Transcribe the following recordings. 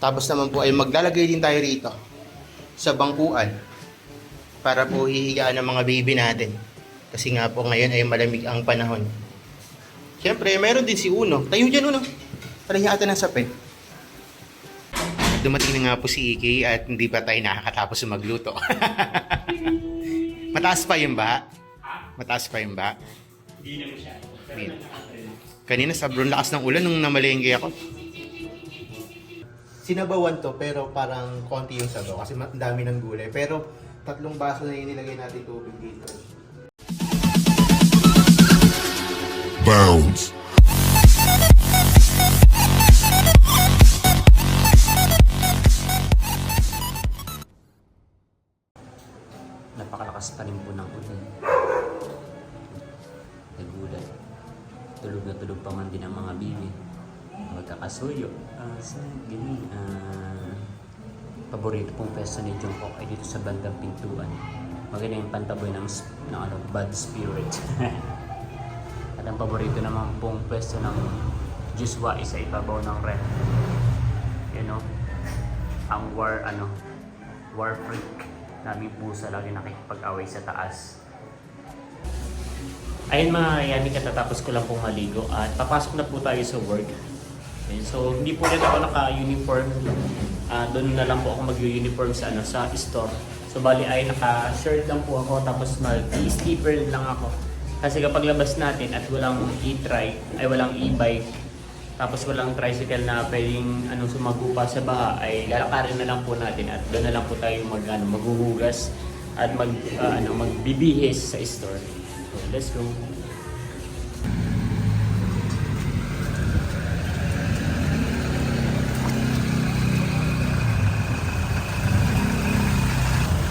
Tapos naman po ay maglalagay din tayo rito sa bangkuan para po hihigaan ng mga baby natin. Kasi nga po ngayon ay malamig ang panahon. Siyempre, meron din si Uno. Tayo dyan, Uno. Para hiyatan ng sapin. Dumating na nga po si Iki at hindi pa tayo nakakatapos magluto. Mataas pa yung ba? Mataas pa yung ba? Hindi na masyado. Pero Kanina sobrang lakas ng ulan nung namalengke ako. Sinabawan to pero parang konti yung sabaw kasi ang dami ng gulay. Pero 3 baso na yung nilagay natin tubig dito. Bounce. napakalakas pa rin po ng ulan. Nagulat. Tulog na tulog pa man din ang mga bibi. Magkakasuyo. Paborito pong pwesto ni Jungkook ay dito sa bandang pintuan. Maganda yung pantaboy ng bad spirit. At ang paborito naman pong pwesto ng Juswa ay sa ibabaw ng ref. You know, ang war freak naming pusa lagi nakikipag-away sa taas. Ayun mga Yami, katatapos ko lang pong maligo at papasok na po tayo sa work. Ayun, so hindi po rin ako naka-uniform. Doon na lang po ako mag-uniform sa store. So bali ay naka-shirt lang po ako tapos mag-sleeper lang ako. Kasi kapag labas natin at walang walang e-bike, tapos walang tricycle na pwedeng sumagupa sa baha, ay lalakarin na lang po natin at doon na lang po tayo maghuhugas at magbibihis sa store. So let's go.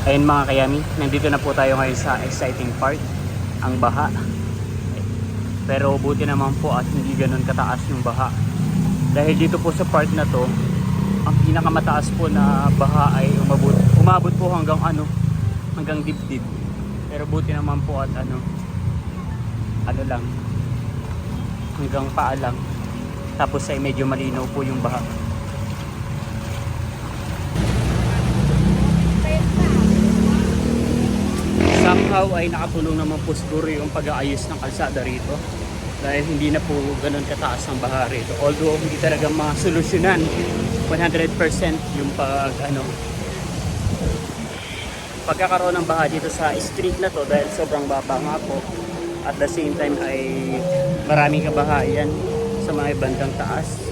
Ayun mga kayami, nandito na po tayo ngayon sa exciting part, ang baha. Pero buti naman po at hindi ganun kataas yung baha. Dahil dito po sa part na to, ang pinakamataas po na baha ay umabot po hanggang dibdib. Pero buti naman po at lang, hanggang paa lang. Tapos ay medyo malinaw po yung baha. Somehow ay nakatulong naman po siguro yung pag-aayos ng kalsada rito dahil hindi na po ganun kataas ang baha rito, although hindi talaga masolusyonan 100% yung pagkakaroon ng baha dito sa street na to dahil sobrang baba nga po. At the same time ay maraming kabahayan sa mga bandang taas.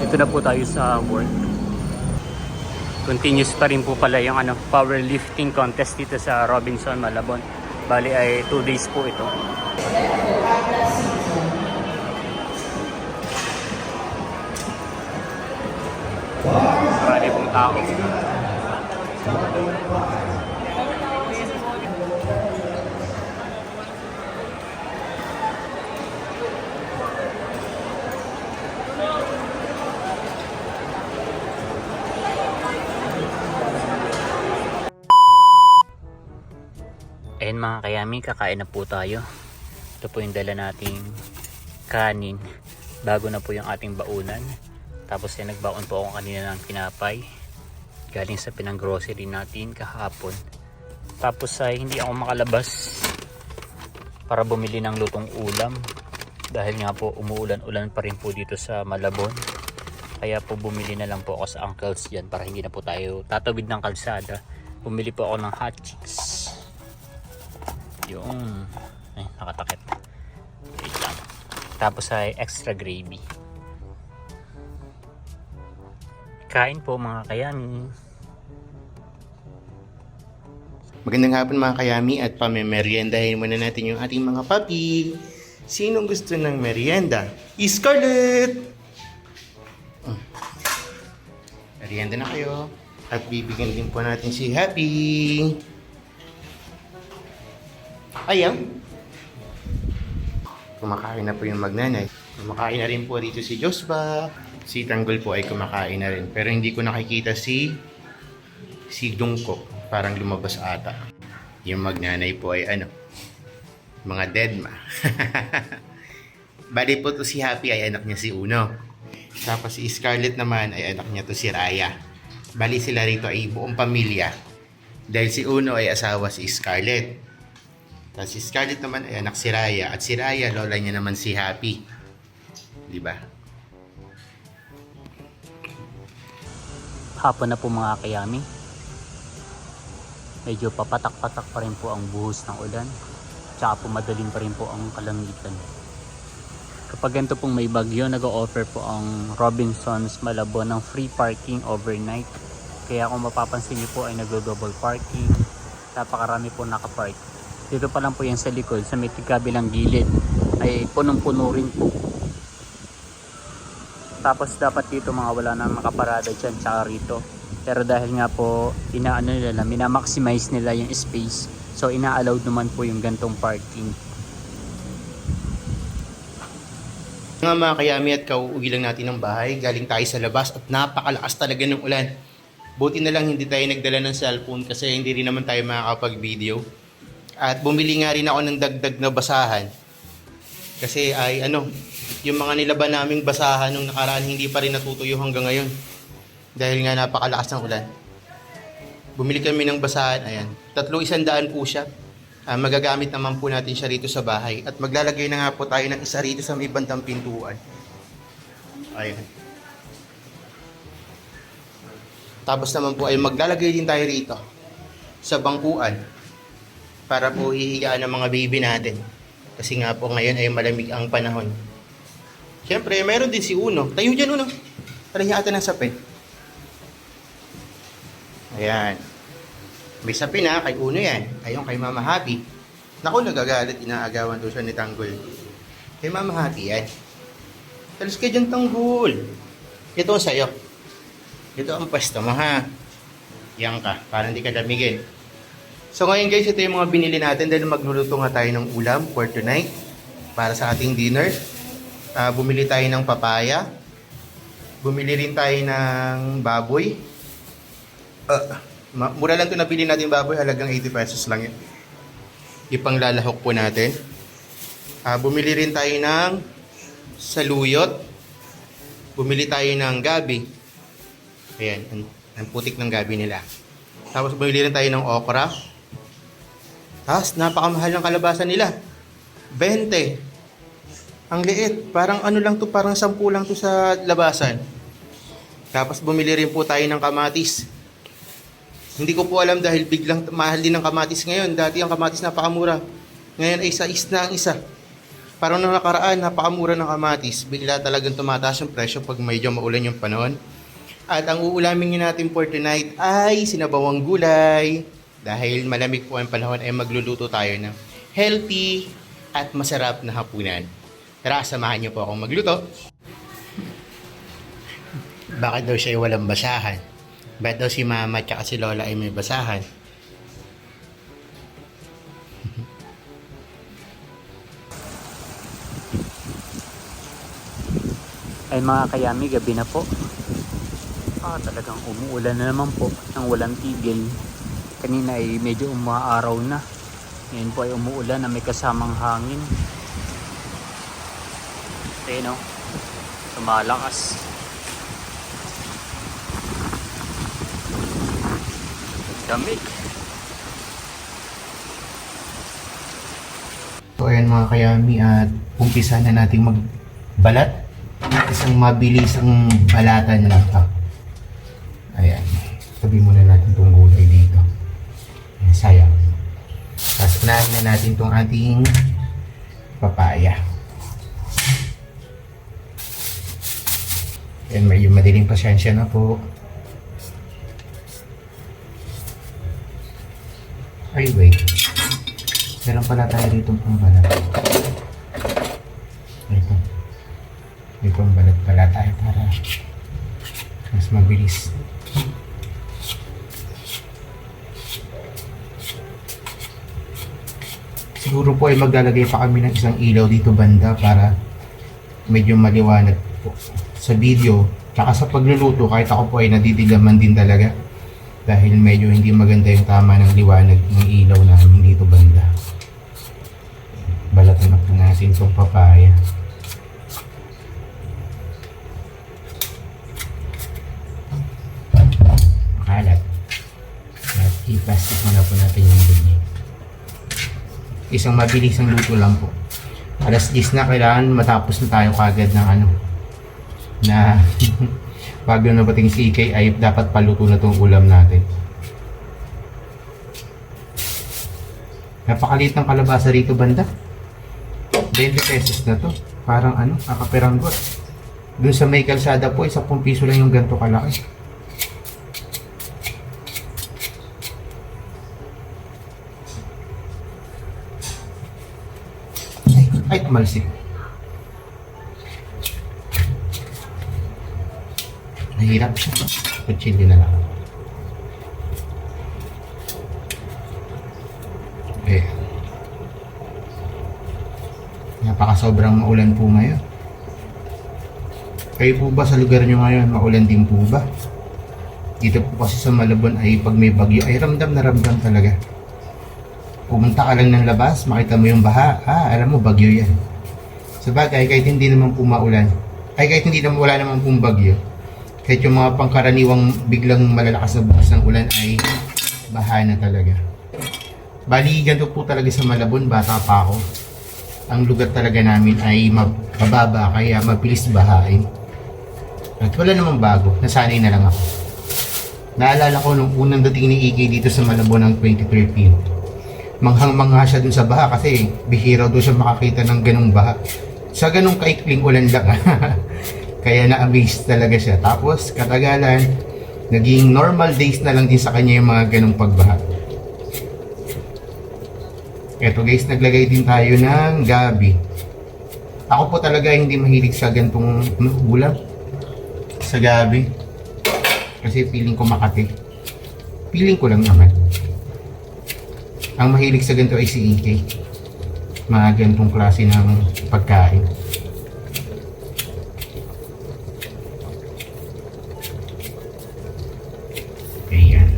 Ito na po tayo sa work. Continuous pa rin po pala yung powerlifting contest dito sa Robinson, Malabon. Bali ay 2 days po ito. Marami pong tao. Ayun mga kayami, kakain na po tayo. Ito po yung dala nating kanin bago na po yung ating baunan. Tapos ay nagbaon po ako kanina ng tinapay galing sa pinang-grocery natin kahapon. Tapos ay hindi ako makalabas para bumili ng lutong ulam dahil nga po umuulan-ulan pa rin po dito sa Malabon. Kaya po bumili na lang po ako sa uncles dyan para hindi na po tayo tatawid ng kalsada. Bumili po ako ng hot chicks. Yung nakatakip. Wait lang. Tapos ay extra gravy. Kain po mga kayami. Magandang hapon mga kayami at pamemeriendahin muna natin yung ating mga papi. Sinong gusto ng merienda? Scarlett! Merienda na kayo. At bibigyan din po natin si Happy. Ayaw. Kumakain na po yung magnanay. Kumakain na rin po dito si Josba. Si Tanggol po ay kumakain na rin. Pero hindi ko nakikita si Jungkook. Parang lumabas ata. Yung magnanay po ay mga deadma. Bali po to si Happy ay anak niya si Uno. Tapos si Scarlett naman ay anak niya to si Raya. Bali sila rito ay buong pamilya. Dahil si Uno ay asawa si Scarlett. Tapos si Scarlett naman ay anak si Raya. At si Raya, lola niya naman si Happy. Diba? Hapon na po mga kayami. Medyo papatak-patak pa rin po ang buhos ng ulan. Tsaka po madaling pa rin po ang kalangitan. Kapag ganito pong may bagyo, nag-o-offer po ang Robinsons Malabon ng free parking overnight. Kaya kung mapapansin niyo po ay nag-double parking. Napakarami po nakapark. Dito pa lang po yan sa likod, sa may kabilang gilid ay punong-puno rin po. Tapos dapat dito mga wala nang nakaparada dyan tsaka rito. Pero dahil nga po inaano nila, minamaximize nila yung space. So ina-allowed naman po yung gantong parking. Mga kayami at kauuwi lang natin ng bahay. Galing tayo sa labas at napakalakas talaga ng ulan. Buti na lang hindi tayo nagdala ng cellphone kasi hindi rin naman tayo makakapag-video. At bumili nga rin ako ng dagdag na basahan. Kasi ay yung mga nilaban naming basahan nung nakaraan hindi pa rin natutuyo hanggang ngayon. Dahil nga napakalakas ng ulan. Bumili kami ng basahan, ayan. 300 po siya. Magagamit naman po natin siya rito sa bahay. At maglalagay na nga po tayo ng isa rito sa may bandang pintuan. Ayan. Tapos naman po ay maglalagay din tayo rito sa bangkuan para po hihigaan ng mga baby natin. Kasi nga po ngayon ay malamig ang panahon. Siyempre, meron din si Uno. Tayo dyan, Uno. Tara natin ng sapin. Ayan. May sapin na, kay Uno yan. Ayun, kay Mama Happy. Naku, nagagalit, inaagawan doon siya ni Tanggol. Kay Mama Happy yan. Talos ka dyan, Tanggol. Ito ang sayo. Ito ang pwesto mo, ha? Yan ka, para hindi ka lamigin. So ngayon guys, ito yung mga binili natin dahil magluluto nga tayo ng ulam for tonight para sa ating dinner. Bumili tayo ng papaya. Bumili rin tayo ng baboy. Mura lang ito nabili natin baboy, halagang 80 pesos lang yun. Ipanglalahok po natin. Bumili rin tayo ng saluyot. Bumili tayo ng gabi. Ayan, ang putik ng gabi nila. Tapos bumili rin tayo ng okra. Tapos napakamahal ng kalabasan nila. 20. Ang liit. Parang ano lang to, parang 10 lang to sa labasan. Tapos bumili rin po tayo ng kamatis. Hindi ko po alam dahil biglang mahal din ng kamatis ngayon. Dati ang kamatis napakamura. Ngayon ay is na ang isa. Parang nung nakaraan, napakamura ng kamatis. Bigla talagang tumataas yung presyo pag medyo maulan yung panahon. At ang uulamin natin for tonight ay sinabawang gulay. Dahil malamig po ang panahon ay magluluto tayo ng healthy at masarap na hapunan. Tara, samahan niyo po akong magluto. Bakit daw siya ay walang basahan? Bakit daw si Mama at si Lola ay may basahan? Ay mga kayami, gabi na po. Talagang umuulan na naman po ng walang tigil. Kanina ay medyo umaaraw na. Ngayon po ay umuulan na may kasamang hangin. Ayun o, tumalakas. Damig. So ayan mga kayami, at umpisa na natin magbalat. Isang mabilisang balatan na ito. Ayan. Tabi muna natin itong gulay dito. Ayan, sayang. Tapos unahin na natin itong ating papaya. Ayan, medyo madaling pasyensya na po. Ay, wait. Meron pala tayo dito pang balat. Ito. May pang balat pala tayo para mas mabilis. Siguro po ay maglalagay pa kami ng isang ilaw dito banda para medyo maliwanag po sa video. Tsaka sa pagluluto, kahit ako po ay nadidilaman din talaga dahil medyo hindi maganda yung tama ng liwanag ng ilaw namin dito banda. Balatan na po natin itong papaya. kalat. At i-plastic muna po natin yung bunyi. Isang mabilisang luto lang po. Alas 10 na, kailangan matapos na tayo kagad ng na bago na bating si EK ay dapat paluto na itong ulam natin. Napakaliit ng kalabasa rito banda. 20 pesos na to. Parang kakaperanggot. Doon sa may kalsada po, 10 piso lang yung ganito kalaki. Ay, tumalsik. Nahirap siya. Kutsili na lang. Okay. Napaka-sobrang maulan po ngayon. Kayo po ba sa lugar nyo ngayon, maulan din po ba? Dito po kasi sa Malabon ay pag may bagyo ay ramdam na ramdam talaga. Pumunta ka lang ng labas, makita mo yung baha, alam mo bagyo yan. Sabagay, kahit hindi naman po maulan, kahit hindi naman wala naman pong bagyo, kahit yung mga pangkaraniwang biglang malalakas na bukas ng ulan ay baha na talaga. Bali, ganito po talaga sa Malabon, bata pa ako. Ang lugar talaga namin ay mababa, kaya mabilis bahain. At wala namang bago, nasanay na lang ako. Naalala ko nung unang dating ni EK dito sa Malabon ng 2013. Manghang-mangha siya dun sa baha kasi bihira doon siya makakita ng ganung baha. Sa ganung kaikling ulan lang. Kaya na-amaze talaga siya. Tapos katagalan, naging normal days na lang din sa kanya yung mga ganung pagbaha. Eto guys, naglagay din tayo ng gabi. Ako po talaga hindi mahilig sa gantong ulam. Sa gabi. Kasi feeling ko makati. Feeling ko lang naman. Ang mahilig sa ganito ay si EK. Mga ganitong klase ng pagkain. Ayan.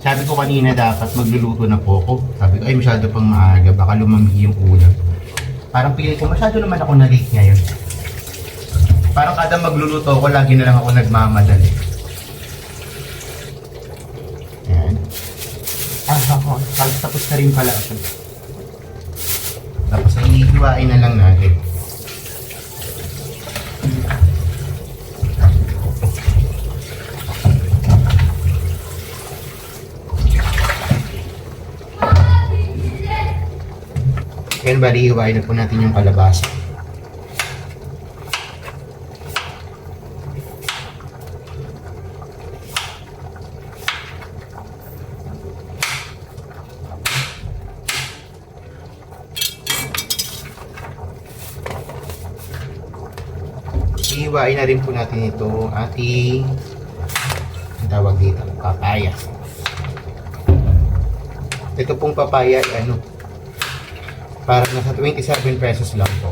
Sabi ko kanina dapat magluluto na po ako. Sabi ko ay masyado pang maaga. Baka lumamhi yung ulam. Parang piling ko masyado naman ako na-late ngayon. Parang kada magluluto ako, lagi na lang ako nagmamadali. Ako, tapos na rin pala ito. Tapos ay ihiwain na lang natin. Yan, bali ihiwain na po natin yung kalabasa. Ihiwain na rin po natin ito ating tawag dito, papaya. Ito pong papaya ay parang nasa 27 pesos lang po.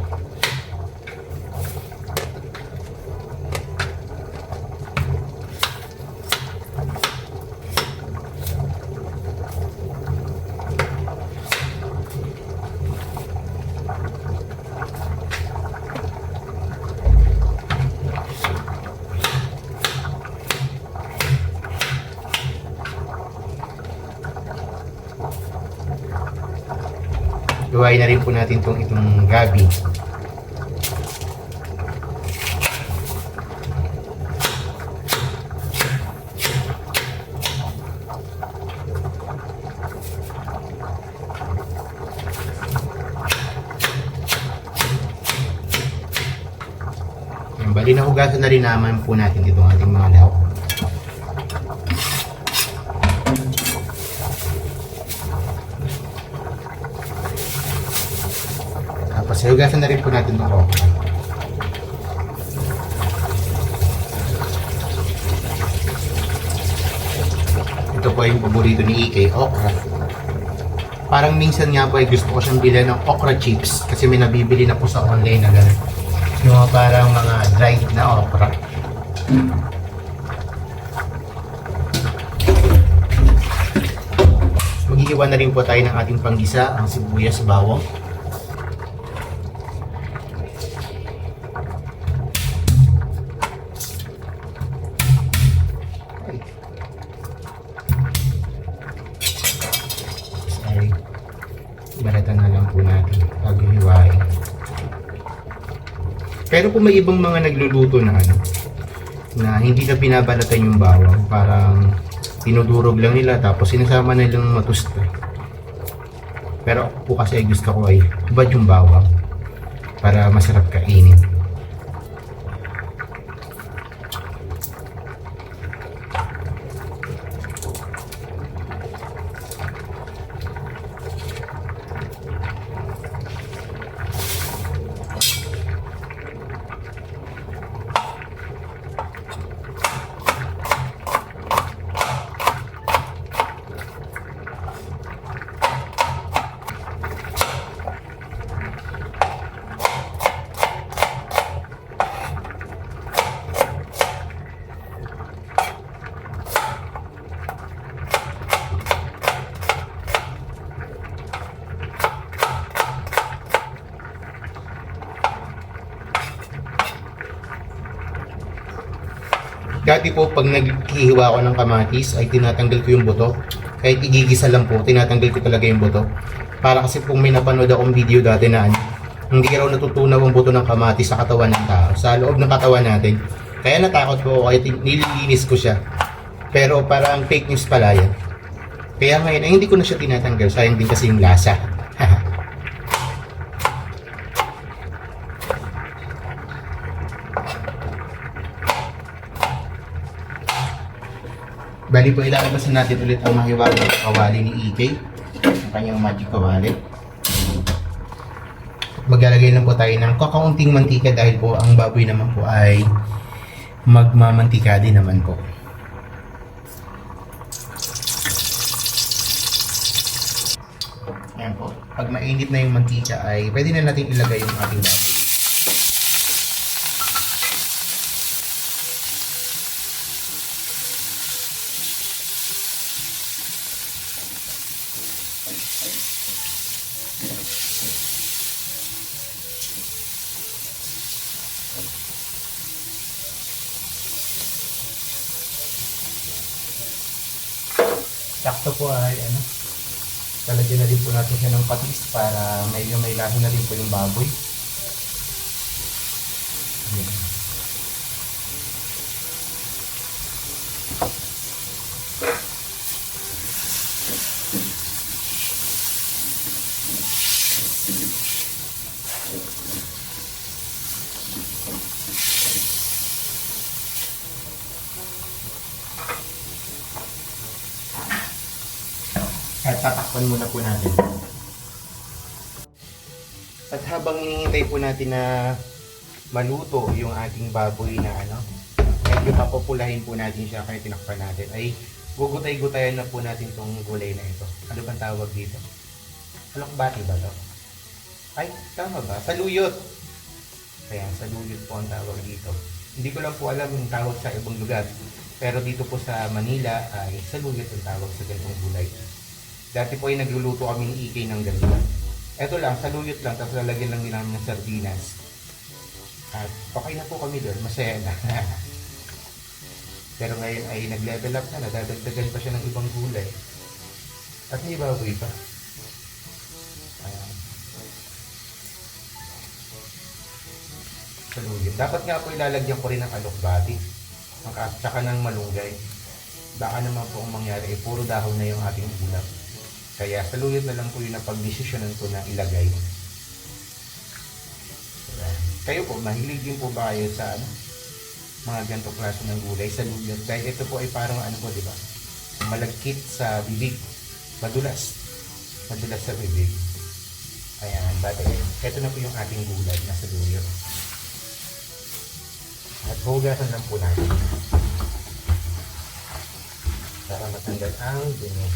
Luwain na rin po natin itong gabi. Bali na hugasan na rin naman po natin itong ating mga lahok. Tapos hugasan na rin po natin itong okra. Ito po yung paborito ni EK, okra. Parang minsan nga po ay gusto ko siyang bilhan ng okra chips kasi may nabibili na po sa online na gano'n. Yung mga parang mga dried na okra. Mag-iiwan na rin po tayo ng ating panggisa, ang sibuyas, bawang. Pero kung may ibang mga nagluluto na ano, na hindi na binabalatan yung bawang, parang tinudurog lang nila tapos sinasama na nilang matusta. Pero ako po kasi gusto ko ay hubad yung bawang para masarap kainin. Dati po, pag naghihiwa ako ng kamatis, ay tinatanggal ko yung buto. Kahit igigisa lang po, tinatanggal ko talaga yung buto. Para kasi kung may napanood akong video dati na hindi raw natutunaw ang buto ng kamatis sa katawan ng tao, sa loob ng katawan natin. Kaya natakot ko, kaya nililinis ko siya. Pero parang fake news pala yan. Kaya ngayon, ay hindi ko na siya tinatanggal. Sayang din kasi yung lasa. Bali po, ilalabasan natin ulit ang mahiwagang kawali ni EK, ang kanyang magic kawali. Maglalagay lang po tayo ng kakaunting mantika dahil po ang baboy naman po ay magmamantika din naman po. Ayan po. Pag mainit na yung mantika ay pwede na natin ilagay yung ating baboy. Sakto po ay talagyan na din po natin siya ng patis para medyo may lahi na din po yung baboy. Ayan. At tatakpan muna po natin. At habang hinihintay po natin na maluto yung ating baboy na medyo papupulahin po natin siya kaya tinakpan natin, ay gugutay-gutayan na po natin itong gulay na ito. Ano bang tawag dito? Alokbati ba ito? Ay, tama ba? Saluyot! Kaya, saluyot po ang tawag dito. Hindi ko lang po alam yung tawag sa ibang lugar. Pero dito po sa Manila ay saluyot ang tawag sa ganitong gulay. Dati po ay nagluluto kami ni EK ng ganito. Ito lang, saluyot lang, tapos lalagyan lang din namin ng sardinas. At okay na po kami doon, masaya na. Pero ngayon ay nag-level up na, nadadagdagan pa siya ng ibang gulay. At may baboy pa. Ayan. Saluyot. Dapat nga po ilalagyan ko rin ng alokbati. Tsaka ng malunggay. Baka naman po ang mangyari, puro dahon na yung ating ulam. Kaya saluyot na lang po yung napag-desisyonan ko na ilagay. Kayo po, mahilig din po ba kayo sa mga ganitong klase ng gulay, saluyot? Dahil ito po ay parang di ba? Malagkit sa bibig. Madulas. Madulas sa bibig. Ayan, bata ito na po yung ating gulay na saluyot. At hugasan lang po natin. Para matanggal ang dumi.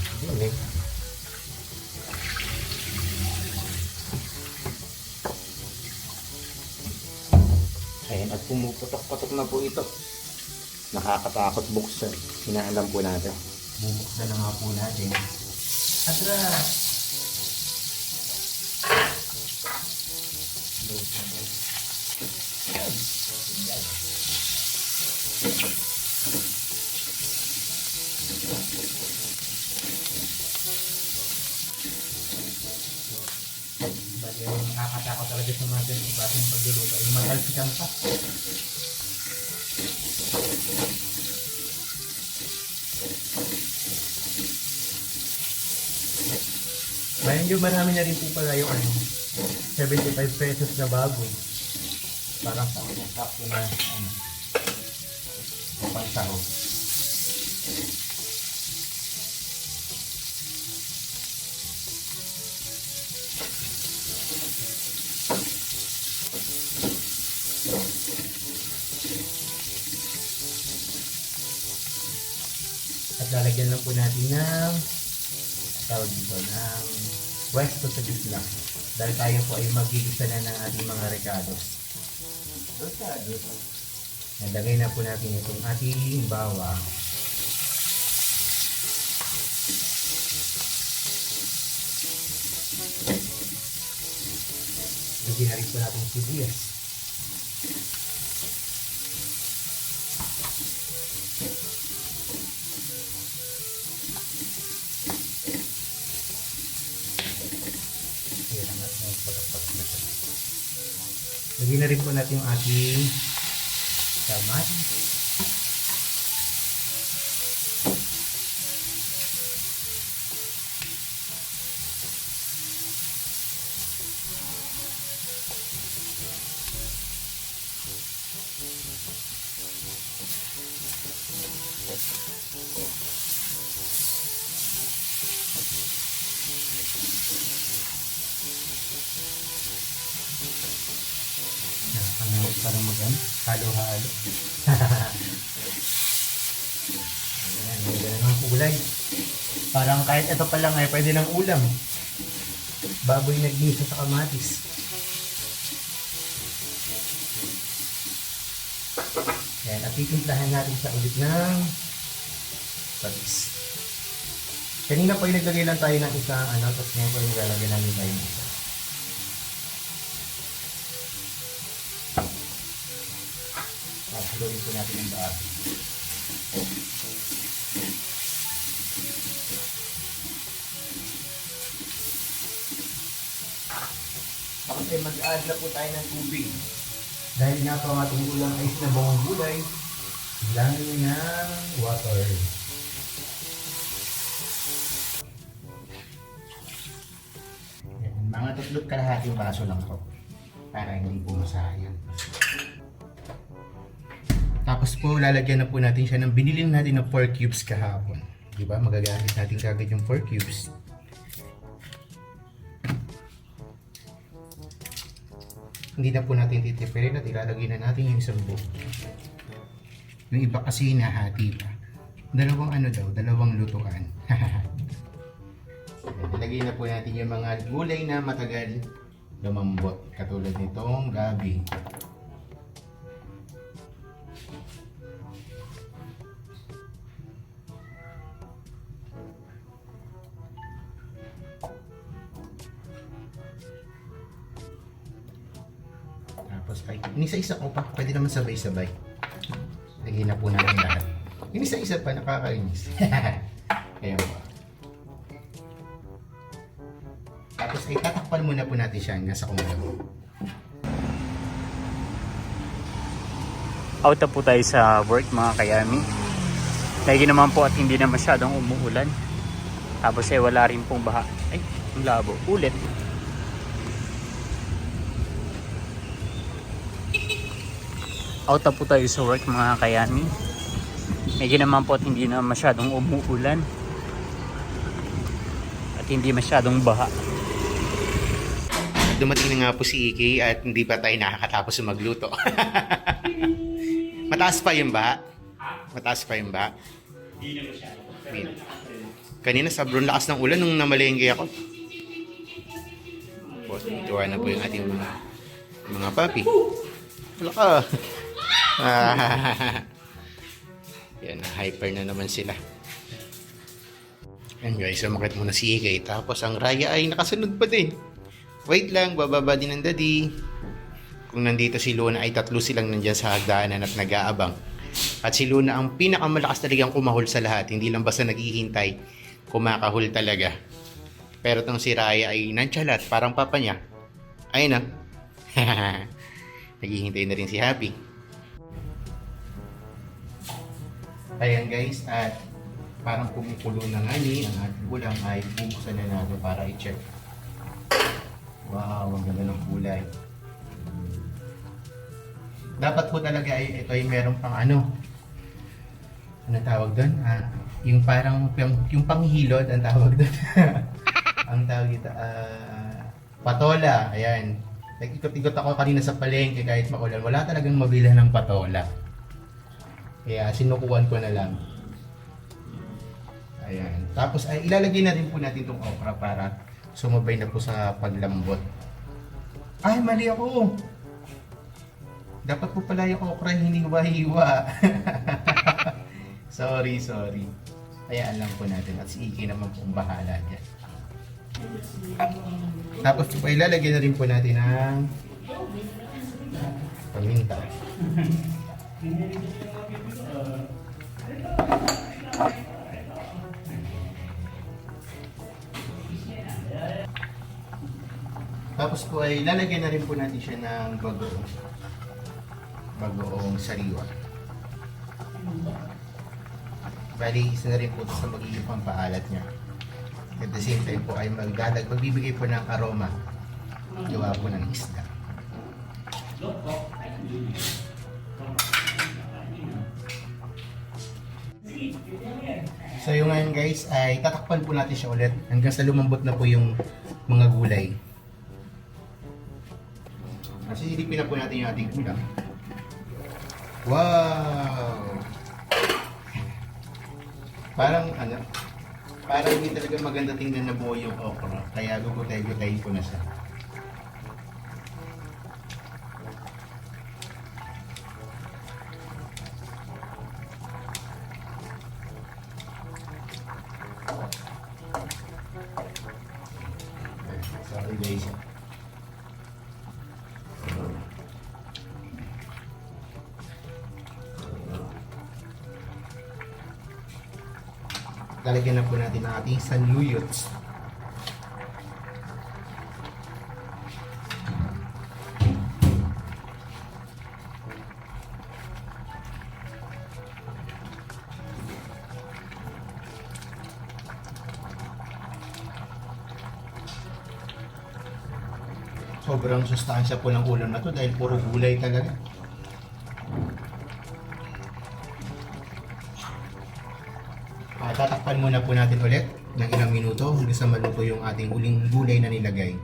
Ayan, at pumuputok-putok na po ito. Nakakatakot buksan. Hinaalam po natin. Bubuksan na nga po natin. Atras! Nakakatakot talaga sa mga ganitong klaseng pagluluto. Yung matalsikan pa. Medyo marami na rin po pala yung 75 pesos na bago. Parang sakto na pangsaho. At lalagyan lang po natin ng tawag dito ng pwesto sa gitna. Dahil tayo po ay magigisa na ng ating mga recados. Nalagay na po natin itong ating bawang. Lagyan na rin po natin sibuyas. Lagyan na rin po natin yung ating kamatis. Para halo-halo. Ayan, may ganun ang kulay. Parang kahit ito pa lang ay pwede ng ulam. Baboy nagnisa sa kamatis. Ayan, at titimplahan natin sa ulit ng patis. Kanina po yung naglagay lang tayo ng isang tapos ngayon po yung naglalagay namin tayo ng isa. Haluin po natin ang baat. Tapos ay mag-add na po tayo ng tubig. Dahil nga po ang ating ulam ay sinabawang gulay, bilangin nyo ng water. Yan, mga 3/4 baso lang po. Para hindi po masayang. Tapos po, lalagyan na po natin siya ng binili natin ng 4 cubes kahapon. Diba? Magagamit natin kagad yung 4 cubes. Hindi na po natin titipirin at ilalagay na natin yung isang buo. Yung iba kasi nahati pa. Dalawang lutuan. Ilagay na po natin yung mga gulay na matagal lumambot. Katulad nitong gabi. Tapos ay, inisa-isa ko pa. Pwede naman sabay-sabay. Lagyan na po natin lahat. Inisa-isa pa, nakakainis. Kaya po. Tapos ay tatakpan muna po natin siya nasa kumulo. Out na po tayo sa work mga kayami. Lagi naman po at hindi na masyadong umuulan. Tapos ay wala rin pong baha. Ay, ang labo. Ulit. Out na po tayo sa work mga kayami. Lagi naman po at hindi na masyadong umuulan. At hindi masyadong baha. Dumating na nga po si Iki at hindi pa tayo nakakatapos magluto. Mataas pa yung ba? Mataas pa yung ba? Hindi na masyado. Kanina sobrang lakas ng ulan nung namalengke ako. Tuwa na po yung ating mga papi. Wala ka. Yan, hyper na naman sila. Yan guys, sumakit muna si Iki. Tapos ang Raya ay nakasunod pa din. Wait lang, bababa din ng daddy. Kung nandito si Luna ay 3 silang nandyan sa hagdanan at nag-aabang. At si Luna ang pinakamalakas talagang kumahol sa lahat. Hindi lang basta naghihintay, kumakahol talaga. Pero tong si Raya ay nonchalant, parang papa niya. Ayun na. Naghihintay na rin si Happy. Ayan guys, at parang kumukulo na nga ni ang ating ulam ay bubuksan na natin para i-check. Wow, ang ganda ng kulay. Dapat po talaga ay ito ay meron pang ano tawag doon? Yung parang yung panghilod ang tawag doon. Ang tawag dito, patola. Ayan. Nag-ikot-ikot ako kanina sa palengke kahit maulan. Wala talagang mabila ng patola. Kaya sinukuhan ko na lang. Ayan. Tapos ay ilalagay na rin po natin itong okra para sumabay na po sa paglambot. Ay, mali ako! Dapat po pala yung okra hindi hiwa-hiwa. Sorry. Hayaan lang po natin at si Iki naman po bahala dyan. Tapos po ilalagay na rin po natin ang paminta. Tapos po ay lalagyan na rin po natin siya ng bagoong sariwa. Bali, isa na rin po ito sa magiging pampaalat niya. At the same time po ay magbibigay po ng aroma. Gawa po ng isda. So yung ngayon guys ay tatakpan po natin siya ulit hanggang sa lumambot na po yung mga gulay. Sisilipin na po natin yung ating ulam. Wow! Parang hindi talaga maganda tingnan na buo yung okra. Kaya gugutay-gutay ko na siya. Sorry guys. Lalagyan na po natin ang ating sanuyuts. Sobrang sustansya po ng ulam na to dahil puro gulay talaga. Tatakpan muna po natin ulit ng ilang minuto hanggang sa maluto yung ating huling gulay na nilagay.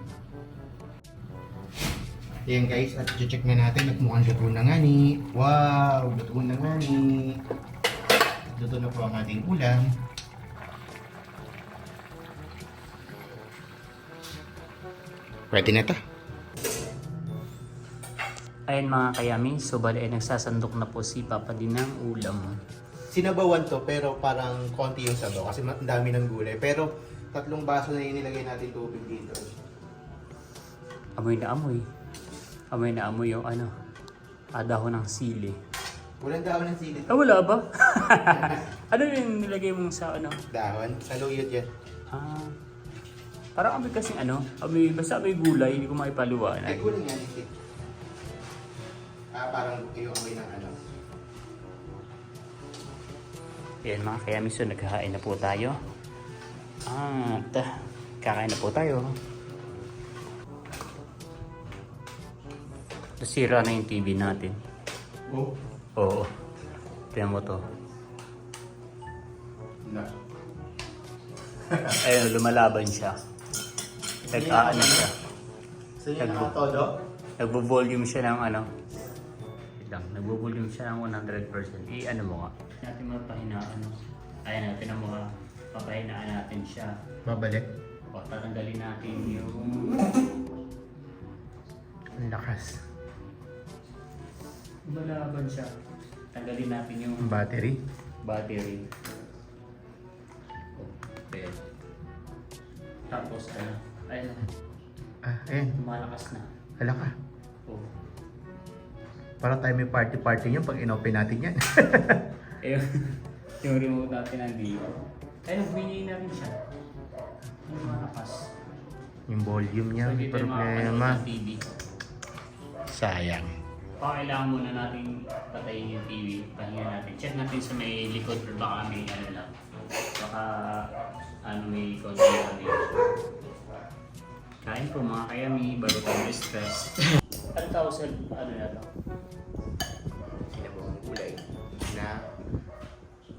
Ayan guys, at check na natin at mukhang luto na nga ni. Wow! Luto na nga ni. Luto na po ang ating ulam. Ready na to. Ayan mga kayami, so bali ay nagsasandok na po si Papa din ng ulam. Sinabawan to pero parang konti yung sabaw kasi ang dami ng gulay. Pero 3 baso na yung nilagay natin tubig dito. Amoy na amoy. Amoy na amoy yung dahon ng sili. Walang dahon ng sili. Wala ba? Ano yung nilagay mong sa Dahon? Saluyot yan. Parang amoy kasing basta amoy gulay, hindi ko maipaluwa. Ay, gulay yan. Parang yung amoy ng Ayan mga kayami, so naghahain na po tayo. At kakain na po tayo. Nasira na yung TV natin. Oh? Oo. Tingnan mo to. Na. Ayun, lumalaban siya. Nag-aano siya. So yan ang todo? Nagbo-volume siya ng wait lang, nagbo-volume siya ng 100%. I-ano mo nga. Natin mapahinaan. Ayan natin ang mga papahinaan natin siya. Babalik. O, tatanggalin natin yung Ang lakas. lumalaban siya. Tanggalin natin yung Battery. battery. Okay. Tapos ayun, Ayan. lumalakas na. Hala ka. Oh. Para tayo may party-party niyan pag inopen natin yan. Ayun, yung remote natin nandito. Ayun, binigay na rin siya. Yung malakas. Yung volume niya, So, may dito yung mga problema. TV. Sayang. Kailangan muna natin patayin yung TV. Pahinga natin. Check natin sa may likod or baka may ano lang. Baka ano may konti ano yun. Kain po mga kayami, bago tayo stress. Ano tawag sa ano na to? Sinabawang gulay na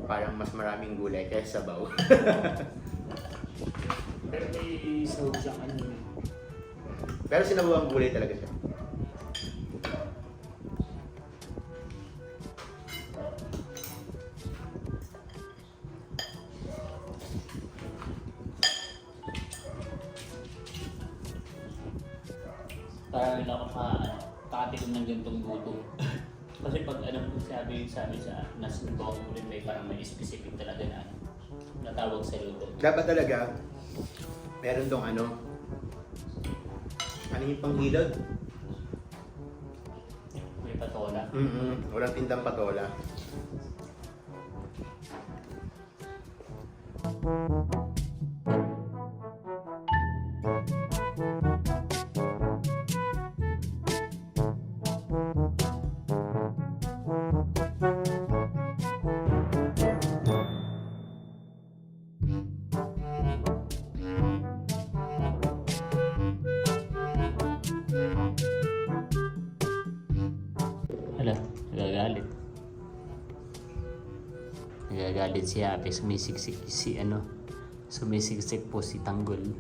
parang mas maraming gulay kaysa sabaw. Pero may sahog siyang ano. Pero sinabawang gulay talaga siya. Parang wala ko kakatigom ng gantong gutom. Kasi pag ano sabi sa nasa bawang ulit may parang may specific talaga na ano, natawag sa luto. Dapat talaga, meron tong ano yung panghilod? May patola. Walang tindang patola. Hala, nagagalit. Nagagalit si Ape, sumisiksik si ano, sumisiksik po si Tanggol.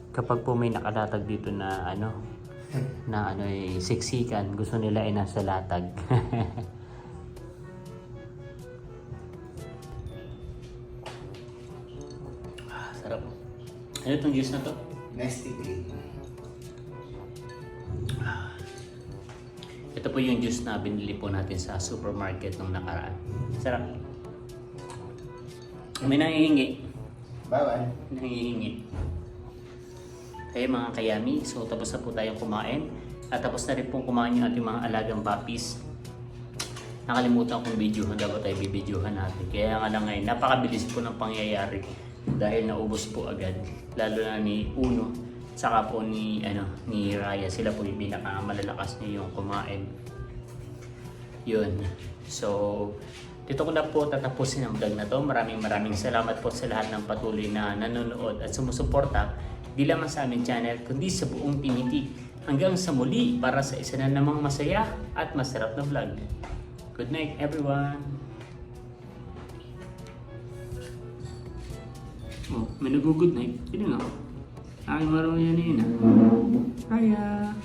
Kapag po may nakalatag dito na ano, siksikan, gusto nila ay nasa latag. Sarap. Ano itong juice na to? Nesty Green. Ito po yung juice na binili po natin sa supermarket nung nakaraan. Sarap. May nangihingi. Bawal. Nangihingi. Kaya mga kayami, so tapos na po tayong kumain. At tapos na rin pong kumain yung ating mga alagang puppies. Nakalimutan kong videohan, dapat tayo bibidyohan natin. Kaya nga lang ngayon, napakabilis po ng pangyayari. Dahil naubos po agad. Lalo na ni Uno. Saka po ni Raya, sila po yung pinakamalalakas niya yung kumain. Yun. So, dito ko na po tatapusin ang vlog na to. Maraming salamat po sa lahat ng patuloy na nanonood at sumusuporta. Di lamang sa aming channel, kundi sa buong Timitik. Hanggang sa muli para sa isa na namang masaya at masarap na vlog. Good night everyone! Oh, may nag-good night. Sino nga? Aking marunong yan yun. Raya!